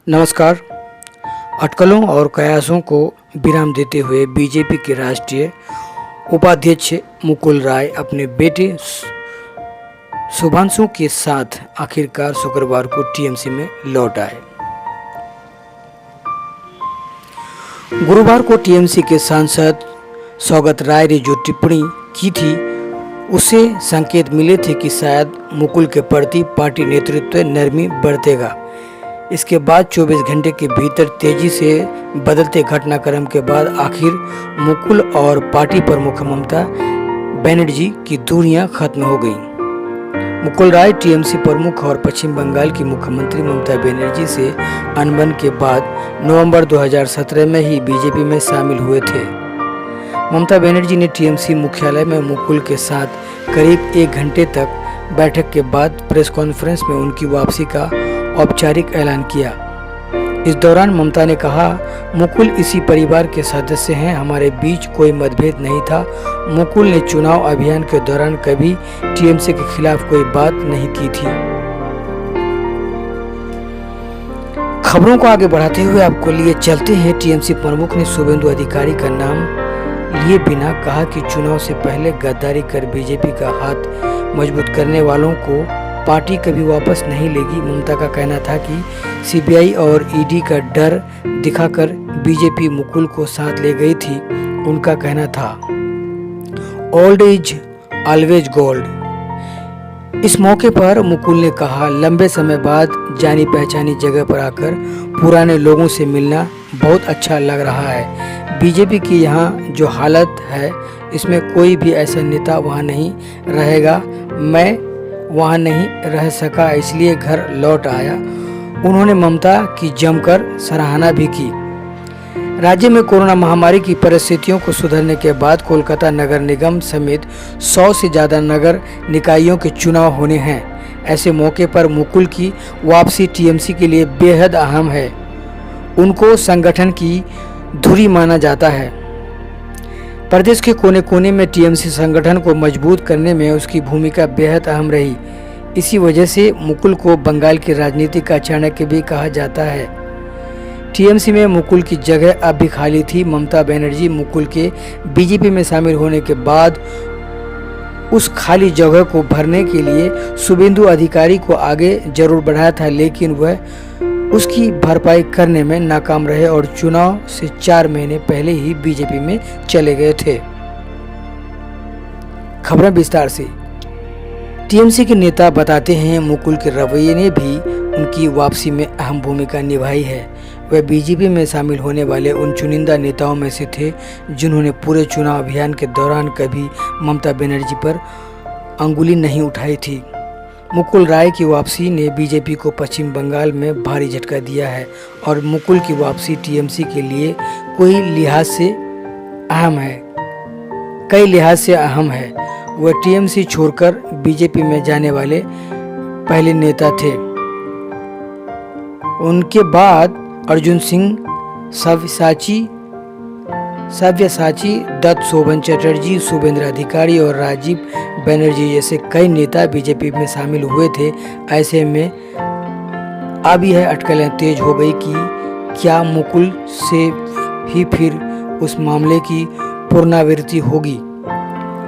नमस्कार। अटकलों और कयासों को विराम देते हुए बीजेपी के राष्ट्रीय उपाध्यक्ष मुकुल राय अपने बेटे शुभांशु के साथ आखिरकार शुक्रवार को टीएमसी में लौट आए। गुरुवार को टीएमसी के सांसद सौगत राय ने जो टिप्पणी की थी उससे संकेत मिले थे कि शायद मुकुल के प्रति पार्टी नेतृत्व नरमी बरतेगा। इसके बाद 24 घंटे के भीतर तेजी से बदलते घटनाक्रम के बाद आखिर मुकुल और पार्टी प्रमुख ममता बनर्जी की दूरियां खत्म हो गईं। मुकुल राय टीएमसी प्रमुख और पश्चिम बंगाल की मुख्यमंत्री ममता बनर्जी से अनबन के बाद नवंबर 2017 में ही बीजेपी में शामिल हुए थे। ममता बनर्जी ने टीएमसी मुख्यालय में मुकुल के साथ करीब 1 घंटे तक बैठक के बाद प्रेस कॉन्फ्रेंस में उनकी वापसी का औपचारिक ऐलान किया। इस दौरान ममता ने कहा, मुकुल इसी परिवार के सदस्य हैं, हमारे बीच कोई मतभेद नहीं था। मुकुल ने चुनाव अभियान के दौरान कभी टीएमसी के खिलाफ कोई बात नहीं की थी। खबरों को आगे बढ़ाते हुए आपको लिए चलते हैं। टीएमसी प्रमुख ने शुभेंदु अधिकारी का नाम लिए बिना कहा कि चुनाव से पहले गद्दारी कर बीजेपी का हाथ मजबूत करने वालों को पार्टी कभी वापस नहीं लेगी। ममता का कहना था कि सीबीआई और ईडी का डर दिखाकर बीजेपी मुकुल को साथ ले गई थी। उनका कहना था, ओल्ड इज ऑलवेज गोल्ड। इस मौके पर मुकुल ने कहा, लंबे समय बाद जानी पहचानी जगह पर आकर पुराने लोगों से मिलना बहुत अच्छा लग रहा है। बीजेपी की यहाँ जो हालत है इसमें कोई भी ऐसा नेता वहाँ नहीं रहेगा। मैं वहाँ नहीं रह सका इसलिए घर लौट आया। उन्होंने ममता की जमकर सराहना भी की। राज्य में कोरोना महामारी की परिस्थितियों को सुधरने के बाद कोलकाता नगर निगम समेत 100 से ज़्यादा नगर निकायों के चुनाव होने हैं। ऐसे मौके पर मुकुल की वापसी टीएमसी के लिए बेहद अहम है। उनको संगठन की धुरी माना जाता है। प्रदेश के कोने कोने में टीएमसी संगठन को मजबूत करने में उसकी भूमिका बेहद अहम रही। इसी वजह से मुकुल को बंगाल की राजनीति का चाणक्य भी कहा जाता है। टीएमसी में मुकुल की जगह अब भी खाली थी। ममता बनर्जी मुकुल के बीजेपी में शामिल होने के बाद उस खाली जगह को भरने के लिए शुभेंदु अधिकारी को आगे जरूर बढ़ाया था, लेकिन वह उसकी भरपाई करने में नाकाम रहे और चुनाव से 4 महीने पहले ही बीजेपी में चले गए थे। खबरें विस्तार से। टीएमसी के नेता बताते हैं, मुकुल के रवैये ने भी उनकी वापसी में अहम भूमिका निभाई है। वह बीजेपी में शामिल होने वाले उन चुनिंदा नेताओं में से थे जिन्होंने पूरे चुनाव अभियान के दौरान कभी ममता बनर्जी पर अंगुली नहीं उठाई थी। मुकुल राय की वापसी ने बीजेपी को पश्चिम बंगाल में भारी झटका दिया है और मुकुल की वापसी टीएमसी के लिए कई लिहाज से अहम है। वह टीएमसी छोड़कर बीजेपी में जाने वाले पहले नेता थे। उनके बाद अर्जुन सिंह, सव्यसाची दत्त, शोभन चटर्जी, शुभेंद्र अधिकारी और राजीव बनर्जी जैसे कई नेता बीजेपी में शामिल हुए थे। ऐसे में अब यह अटकलें तेज हो गई कि क्या मुकुल से ही फिर उस मामले की पुनरावृत्ति होगी।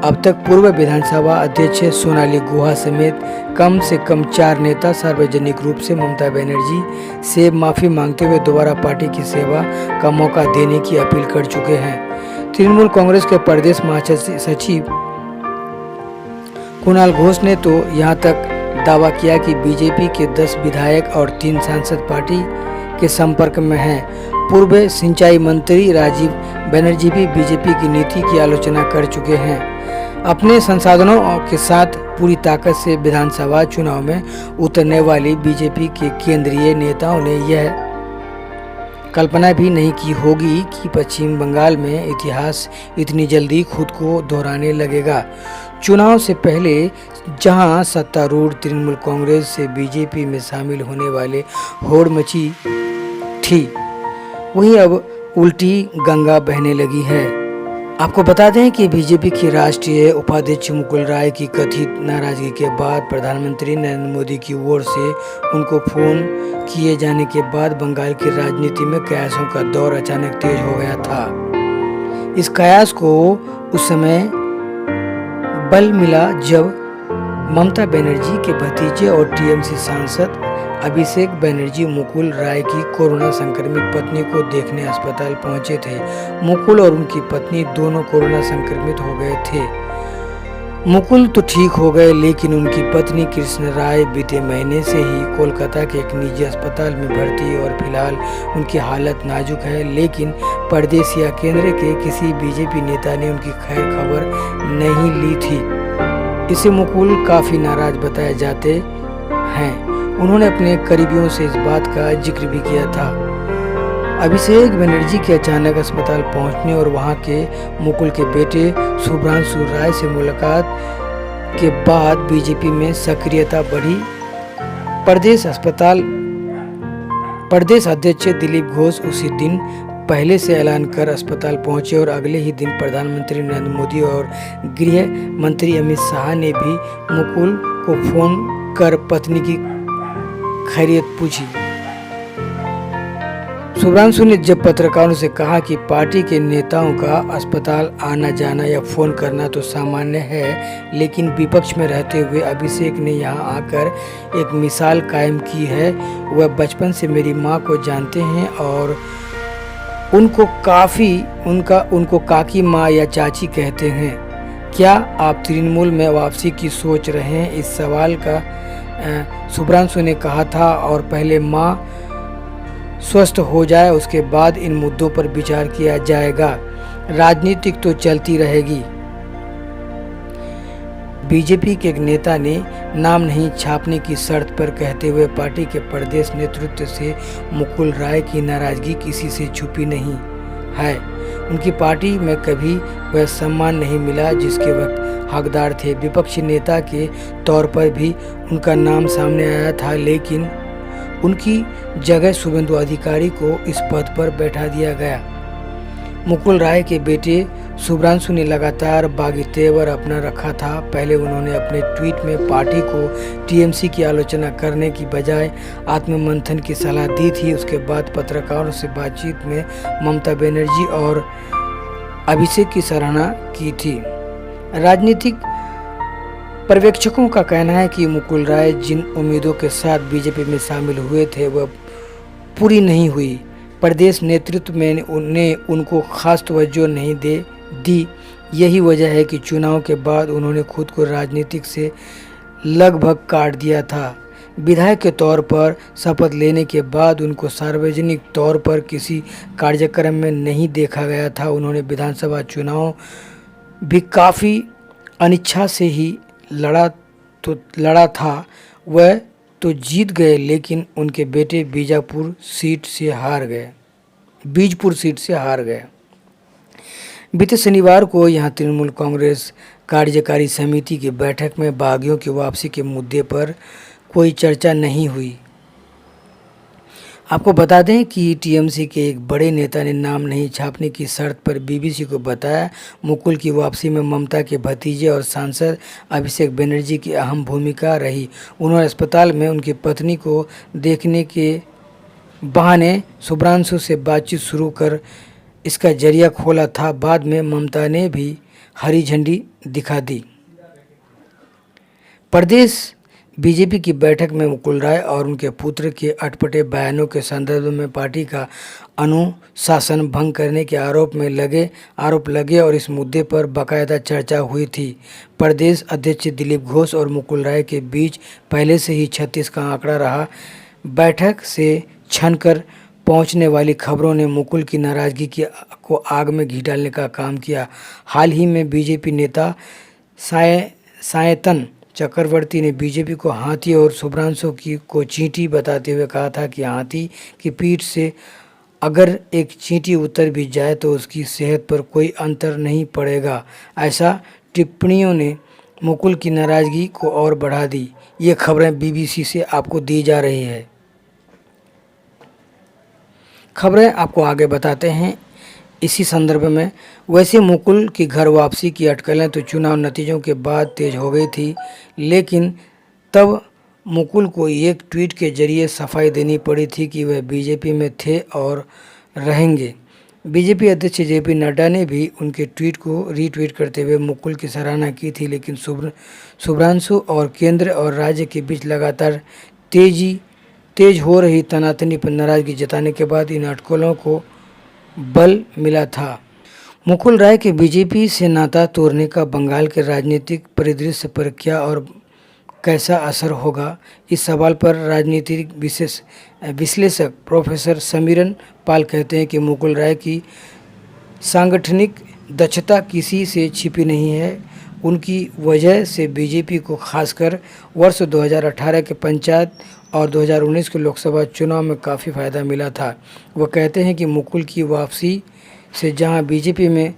अब तक पूर्व विधानसभा अध्यक्ष सोनाली गुहा समेत कम से कम 4 नेता सार्वजनिक रूप से ममता बनर्जी से माफी मांगते हुए दोबारा पार्टी की सेवा का मौका देने की अपील कर चुके हैं। तृणमूल कांग्रेस के प्रदेश महासचिव कुणाल घोष ने तो यहाँ तक दावा किया कि बीजेपी के 10 विधायक और 3 सांसद पार्टी के संपर्क में हैं। पूर्व सिंचाई मंत्री राजीव बनर्जी भी बीजेपी की नीति की आलोचना कर चुके हैं। अपने संसाधनों के साथ पूरी ताकत से विधानसभा चुनाव में उतरने वाली बीजेपी के केंद्रीय नेताओं ने यह कल्पना भी नहीं की होगी कि पश्चिम बंगाल में इतिहास इतनी जल्दी खुद को दोहराने लगेगा। चुनाव से पहले जहां सत्तारूढ़ तृणमूल कांग्रेस से बीजेपी में शामिल होने वाले होड़ मची थी, वहीं अब उल्टी गंगा बहने लगी है। आपको बता दें कि बीजेपी के राष्ट्रीय उपाध्यक्ष मुकुल राय की कथित नाराजगी के बाद प्रधानमंत्री नरेंद्र मोदी की ओर से उनको फोन किए जाने के बाद बंगाल की राजनीति में कयासों का दौर अचानक तेज हो गया था। इस कयास को उस समय बल मिला जब ममता बनर्जी के भतीजे और टीएमसी सांसद अभिषेक बनर्जी मुकुल राय की कोरोना संक्रमित पत्नी को देखने अस्पताल पहुंचे थे। मुकुल और उनकी पत्नी दोनों कोरोना संक्रमित हो गए थे। मुकुल तो ठीक हो गए, लेकिन उनकी पत्नी कृष्ण राय बीते महीने से ही कोलकाता के एक निजी अस्पताल में भर्ती है और फिलहाल उनकी हालत नाजुक है। लेकिन प्रदेश या केंद्र के किसी बीजेपी नेता ने उनकी खैर खबर नहीं ली थी। इससे मुकुल काफ़ी नाराज बताए जाते हैं। उन्होंने अपने करीबियों से इस बात का जिक्र भी किया था। अभिषेक बनर्जी के अचानक अस्पताल पहुंचने और वहां के मुकुल के बेटे शुभ्रांशु राय से मुलाकात के बाद बीजेपी में सक्रियता बढ़ी। प्रदेश अध्यक्ष दिलीप घोष उसी दिन पहले से ऐलान कर अस्पताल पहुंचे और अगले ही दिन प्रधानमंत्री नरेंद्र मोदी और गृह मंत्री अमित शाह ने भी मुकुल को फोन कर पत्नी की खैरियत पूछी। शुभ्रांशु ने जब पत्रकारों से कहा कि पार्टी के नेताओं का अस्पताल आना जाना या फोन करना तो सामान्य है, लेकिन विपक्ष में रहते हुए अभिषेक ने यहां आकर एक मिसाल कायम की है। वह बचपन से मेरी मां को जानते हैं और उनको काकी माँ या चाची कहते हैं। क्या आप तृणमूल में वापसी की सोच रहे हैं? इस सवाल का शुभ्रांशु ने कहा था और पहले माँ स्वस्थ हो जाए उसके बाद इन मुद्दों पर विचार किया जाएगा। राजनीतिक तो चलती रहेगी। बीजेपी के एक नेता ने नाम नहीं छापने की शर्त पर कहते हुए पार्टी के प्रदेश नेतृत्व से मुकुल राय की नाराजगी किसी से छुपी नहीं है। उनकी पार्टी में कभी वह सम्मान नहीं मिला जिसके वह हकदार थे। विपक्षी नेता के तौर पर भी उनका नाम सामने आया था, लेकिन उनकी जगह शुभेंदु अधिकारी को इस पद पर बैठा दिया गया। मुकुल राय के बेटे शुभ्रांशु ने लगातार बागी तेवर अपना रखा था। पहले उन्होंने अपने ट्वीट में पार्टी को टीएमसी की आलोचना करने की बजाय आत्ममंथन की सलाह दी थी। उसके बाद पत्रकारों से बातचीत में ममता बनर्जी और अभिषेक की सराहना की थी। राजनीतिक पर्यवेक्षकों का कहना है कि मुकुल राय जिन उम्मीदों के साथ बीजेपी में शामिल हुए थे वह पूरी नहीं हुई। प्रदेश नेतृत्व में उनको खास तवज्जो नहीं दी। यही वजह है कि चुनाव के बाद उन्होंने खुद को राजनीतिक से लगभग काट दिया था। विधायक के तौर पर शपथ लेने के बाद उनको सार्वजनिक तौर पर किसी कार्यक्रम में नहीं देखा गया था। उन्होंने विधानसभा चुनाव भी काफ़ी अनिच्छा से ही लड़ा था। वह तो जीत गए, लेकिन उनके बेटे बीजपुर सीट से हार गए। बीते शनिवार को यहां तृणमूल कांग्रेस कार्यकारी समिति की बैठक में बागियों की वापसी के मुद्दे पर कोई चर्चा नहीं हुई। आपको बता दें कि टीएमसी के एक बड़े नेता ने नाम नहीं छापने की शर्त पर बीबीसी को बताया, मुकुल की वापसी में ममता के भतीजे और सांसद अभिषेक बनर्जी की अहम भूमिका रही। उन्होंने अस्पताल में उनकी पत्नी को देखने के बहाने शुभ्रांशु से बातचीत शुरू कर इसका जरिया खोला था। बाद में ममता ने भी हरी झंडी दिखा दी। प्रदेश बीजेपी की बैठक में मुकुल राय और उनके पुत्र के अटपटे बयानों के संदर्भ में पार्टी का अनुशासन भंग करने के आरोप लगे और इस मुद्दे पर बाकायदा चर्चा हुई थी। प्रदेश अध्यक्ष दिलीप घोष और मुकुल राय के बीच पहले से ही 36 का आंकड़ा रहा। बैठक से छनकर पहुंचने वाली खबरों ने मुकुल की नाराजगी को आग में घी डालने का काम किया। हाल ही में बीजेपी नेता सायतन चक्रवर्ती ने बीजेपी को हाथी और शुभ्रांशु को चींटी बताते हुए कहा था कि हाथी की पीठ से अगर एक चींटी उतर भी जाए तो उसकी सेहत पर कोई अंतर नहीं पड़ेगा। ऐसा टिप्पणियों ने मुकुल की नाराजगी को और बढ़ा दी। ये खबरें बीबीसी से आपको दी जा रही है। खबरें आपको आगे बताते हैं। इसी संदर्भ में वैसे मुकुल की घर वापसी की अटकलें तो चुनाव नतीजों के बाद तेज हो गई थी, लेकिन तब मुकुल को एक ट्वीट के जरिए सफाई देनी पड़ी थी कि वह बीजेपी में थे और रहेंगे। बीजेपी अध्यक्ष जेपी नड्डा ने भी उनके ट्वीट को रीट्वीट करते हुए मुकुल की सराहना की थी, लेकिन शुभ्रांशु और केंद्र और राज्य के बीच लगातार तेज हो रही तनातनी पर नाराजगी जताने के बाद इन अटकलों को बल मिला था। मुकुल राय के बीजेपी से नाता तोड़ने का बंगाल के राजनीतिक परिदृश्य पर क्या और कैसा असर होगा, इस सवाल पर राजनीतिक विश्लेषक प्रोफेसर समीरन पाल कहते हैं कि मुकुल राय की सांगठनिक दक्षता किसी से छिपी नहीं है। उनकी वजह से बीजेपी को खासकर वर्ष 2018 के पंचायत और 2019 के लोकसभा चुनाव में काफ़ी फायदा मिला था। वह कहते हैं कि मुकुल की वापसी से जहां बीजेपी में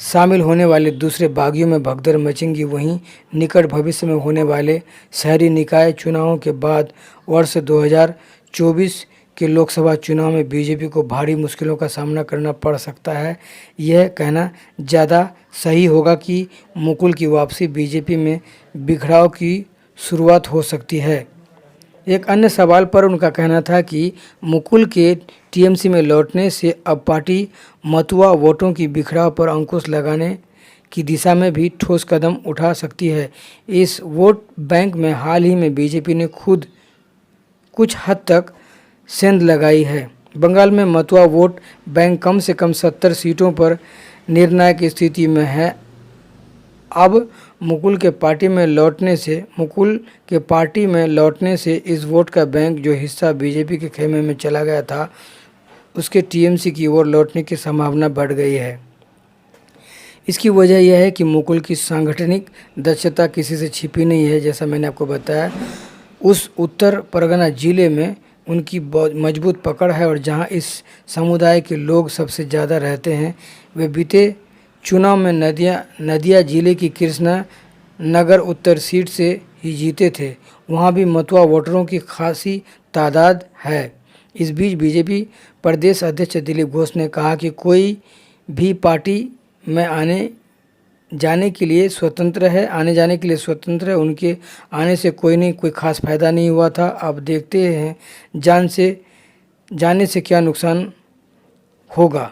शामिल होने वाले दूसरे बागियों में भगदड़ मचेंगी, वहीं निकट भविष्य में होने वाले शहरी निकाय चुनावों के बाद वर्ष 2024 के लोकसभा चुनाव में बीजेपी को भारी मुश्किलों का सामना करना पड़ सकता है। यह कहना ज़्यादा सही होगा कि मुकुल की वापसी बीजेपी में बिखराव की शुरुआत हो सकती है। एक अन्य सवाल पर उनका कहना था कि मुकुल के टीएमसी में लौटने से अब पार्टी मतुआ वोटों की बिखराव पर अंकुश लगाने की दिशा में भी ठोस कदम उठा सकती है। इस वोट बैंक में हाल ही में बीजेपी ने खुद कुछ हद तक सेंध लगाई है। बंगाल में मतुआ वोट बैंक कम से कम 70 सीटों पर निर्णायक स्थिति में है। अब मुकुल के पार्टी में लौटने से इस वोट का बैंक, जो हिस्सा बीजेपी के खेमे में चला गया था, उसके टीएमसी की ओर लौटने की संभावना बढ़ गई है। इसकी वजह यह है कि मुकुल की सांगठनिक दक्षता किसी से छिपी नहीं है। जैसा मैंने आपको बताया, उस उत्तर परगना जिले में उनकी बहुत मजबूत पकड़ है और जहां इस समुदाय के लोग सबसे ज़्यादा रहते हैं। वे बीते चुनाव में नदिया जिले की कृष्णा नगर उत्तर सीट से ही जीते थे। वहां भी मतुआ वोटरों की खासी तादाद है। इस बीच बीजेपी प्रदेश अध्यक्ष दिलीप घोष ने कहा कि कोई भी पार्टी में आने जाने के लिए स्वतंत्र है। उनके आने से कोई खास फायदा नहीं हुआ था। अब देखते हैं जाने से क्या नुकसान होगा।